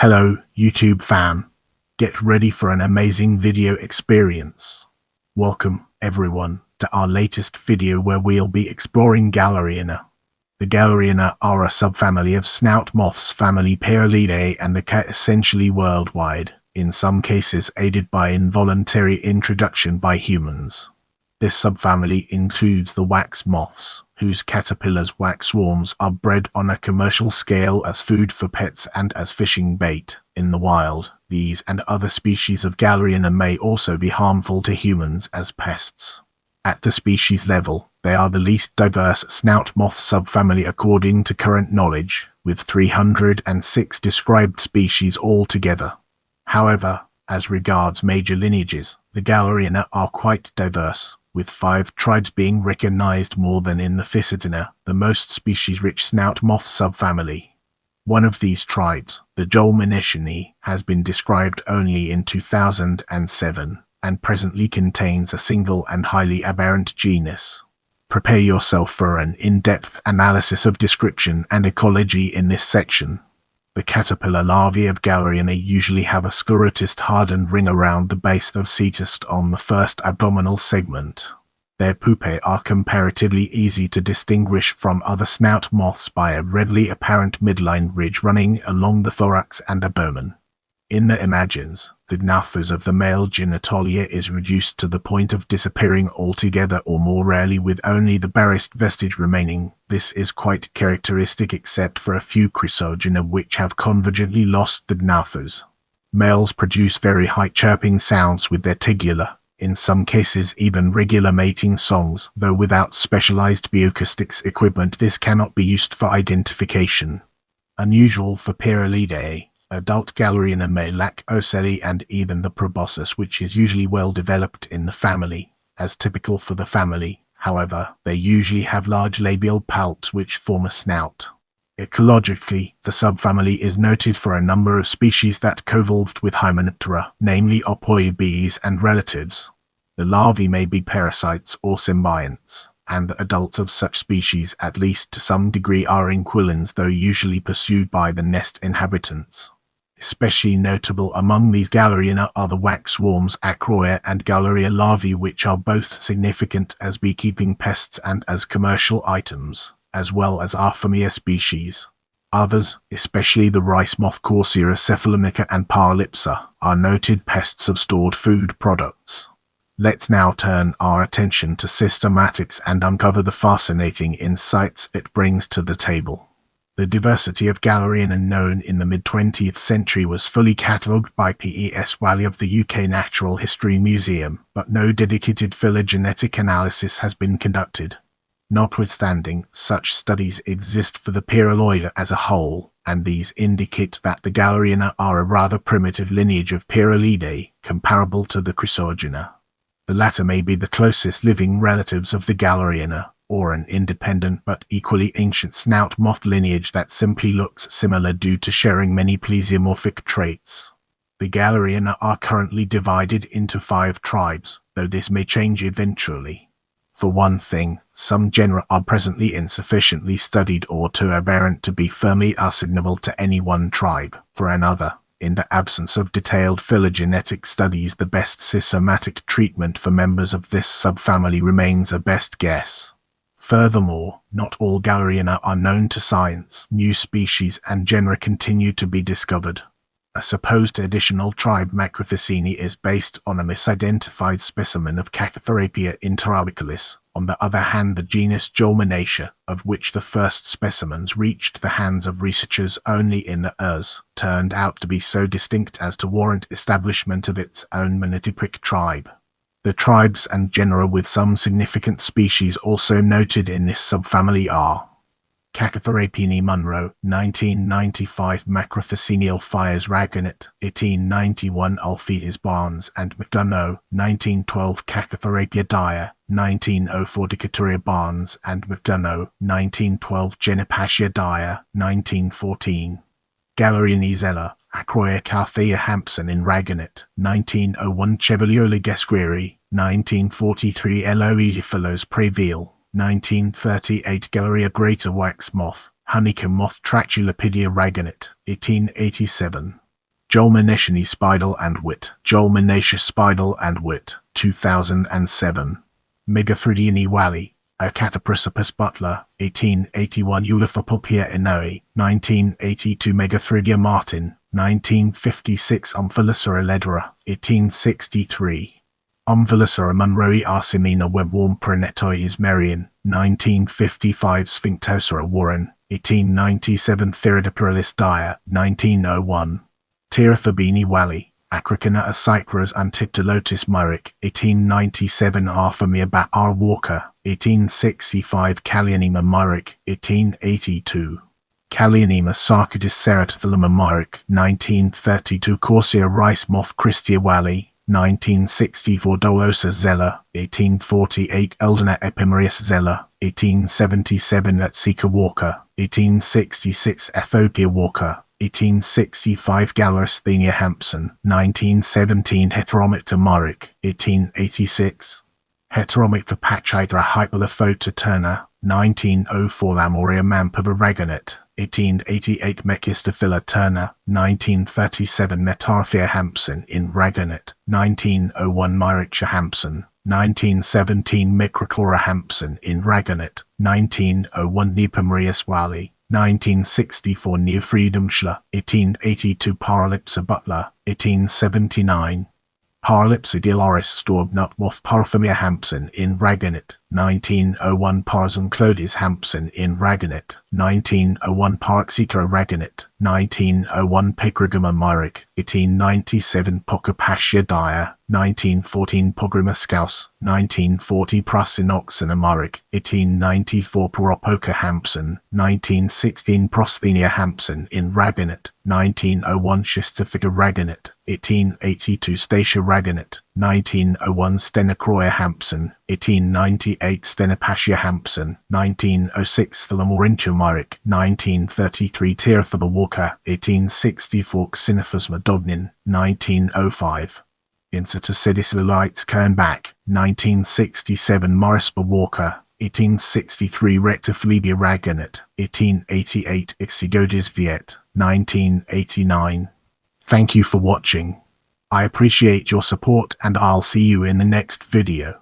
Hello, YouTube fan. Get ready for an amazing video experience. Welcome, everyone, to our latest video where we'll be exploring Galleriinae. The Galleriinae are a subfamily of snout moths family Pyralidae and occur essentially worldwide, in some cases aided by involuntary introduction by humans. This subfamily includes the wax moths, whose caterpillars waxworms are bred on a commercial scale as food for pets and as fishing bait. In the wild, these and other species of Galleriinae may also be harmful to humans as pests. At the species level, they are the least diverse snout moth subfamily according to current knowledge, with 306 described species altogether. However, as regards major lineages, the Galleriinae are quite diverse, with 5 tribes being recognized more than in the Phycitinae, the most species-rich snout moth subfamily. One of these tribes, the Joelminetiini, has been described only in 2007, and presently contains a single and highly aberrant genus. Prepare yourself for an in-depth analysis of description and ecology in this section. The caterpillar larvae of Galleriinae usually have a sclerotized hardened ring around the base of cetust on the first abdominal segment. Their pupae are comparatively easy to distinguish from other snout moths by a readily apparent midline ridge running along the thorax and abdomen. In the images, the gnathos of the male genitalia is reduced to the point of disappearing altogether or more rarely with only the barest vestige remaining. This is quite characteristic except for a few Phycitinae which have convergently lost the gnathos. Males produce very high chirping sounds with their tigula, in some cases even regular mating songs, though without specialized bioacoustics equipment this cannot be used for identification. Unusual for Pyralidae, adult Galleriinae may lack ocelli and even the proboscis, which is usually well developed in the family. As typical for the family, however, they usually have large labial palps which form a snout. Ecologically, the subfamily is noted for a number of species that co-evolved with Hymenoptera, namely opoid bees and relatives. The larvae may be parasites or symbionts, and the adults of such species at least to some degree are inquilins, though usually pursued by the nest inhabitants. Especially notable among these Galleriinae are the waxworms Acroia and Galleria larvae, which are both significant as beekeeping pests and as commercial items, as well as our familiar species. Others, especially the rice moth Corsaira cephalonica and Paralipsa, are noted pests of stored food products. Let's now turn our attention to systematics and uncover the fascinating insights it brings to the table. The diversity of Galleriinae known in the mid-20th century was fully catalogued by P.E.S. Wally of the UK Natural History Museum, but no dedicated phylogenetic analysis has been conducted. Notwithstanding, such studies exist for the Pyralidae as a whole, and these indicate that the Galleriinae are a rather primitive lineage of Pyralidae, comparable to the Phycitinae. The latter may be the closest living relatives of the Galleriinae, or an independent but equally ancient snout moth lineage that simply looks similar due to sharing many plesiomorphic traits. The Galleriinae are currently divided into 5 tribes, though this may change eventually. For one thing, some genera are presently insufficiently studied or too aberrant to be firmly assignable to any one tribe. For another, in the absence of detailed phylogenetic studies, the best systematic treatment for members of this subfamily remains a best guess. Furthermore, not all Galleriinae are known to science. New species and genera continue to be discovered. A supposed additional tribe, Phycitinae, is based on a misidentified specimen of Cacotherapia interauriculis. On the other hand, the genus Joelminetiini, of which the first specimens reached the hands of researchers only in the ERS, turned out to be so distinct as to warrant establishment of its own monotypic tribe. The tribes and genera with some significant species also noted in this subfamily are Cacotherapini Munro, 1995, Macrophycinial Fires Ragonet, 1891, Alpheus Barnes and McDonough, 1912, Cacotherapia Dyer, 1904, Decaturria Barnes and McDonough, 1912, Genipatia Dyer, 1914. Galleriinae Zella, Acroia Carthea Hampson in Ragonet, 1901, Chevalioli Gasquiri, 1943, Eloidiphilos Preville, 1938, Galleria Greater Wax Moth, Honeycomb Moth Trachylepidia Ragonet, 1887. Joelminetiini Spidle and Wit. Joelminetiini Spidle and Wit, 2007. Phycitinae Wally. A Cataprisopus Butler, 1881. Pyralidae, 1982. Megathridia Martin, 1956. Umphalicera ledera, 1863. Umphalicera Munroe Arsimina Webworm Pranetoides Merian, 1955. Sphinctosera Warren, 1897. Pyralidae, 1901. Pterophabini Wally. Acrocana Acicros Antiptolotis Myric, 1897. Arphemia Bat R. Walker, 1865. Galleriinae Myric, 1882. Galleriinae Sarcodis Ceratophyllum Myric, 1932. Corsia Rice Moth Christia Wally, 1964. Dolosa Zella, 1848. Eldena Epimerius Zella, 1877. Atsika Walker, 1866. Aphokia Walker, 1865. Galleriinae Hampson, 1917. Heteromicta Myric, 1886. Heteromicta Pachydra Hyperlophota Turner, 1904. Lamoria Mampaba Raganet, 1888. Mechistophila Turner, 1937. Metarphia Hampson in Raganet, 1901. Myricha Hampson, 1917. Microchlora Hampson in Raganet, 1901. Nepomerius Wally, 1964. Neofreedomschla, 1882. Pyralipsa Butler, 1879. Pyralipsa Diloris Storbnut Moth Parphemia Hampson in Raganet, 1901. Parzon Clodis Hampson in Raganet, 1901. Parxetra Raganet, 1901. Picrogama Myric, 1897. Pocopacia Dyer, 1914. Pogrima Scouse, 1940. Prasinoxena Myric, 1894. Poropoca Hampson, 1916. Prosthenia Hampson in Raganet, 1901. Schistophila Raganet, 1882. Statia Raganet, 1901. Stenocroia Hampson, 1898. Stenopatia Hampson, 1906. Thalamorintia Myric, 1933. Terophaba Walker, 1864. Xenophas Madognin, 1905. Incitosidis Lilites Kernbach, 1967. Morrisba Walker, 1863. Rectophlebia Raganet, 1888. Ixigodis Viet, 1989. Thank you for watching. I appreciate your support and I'll see you in the next video.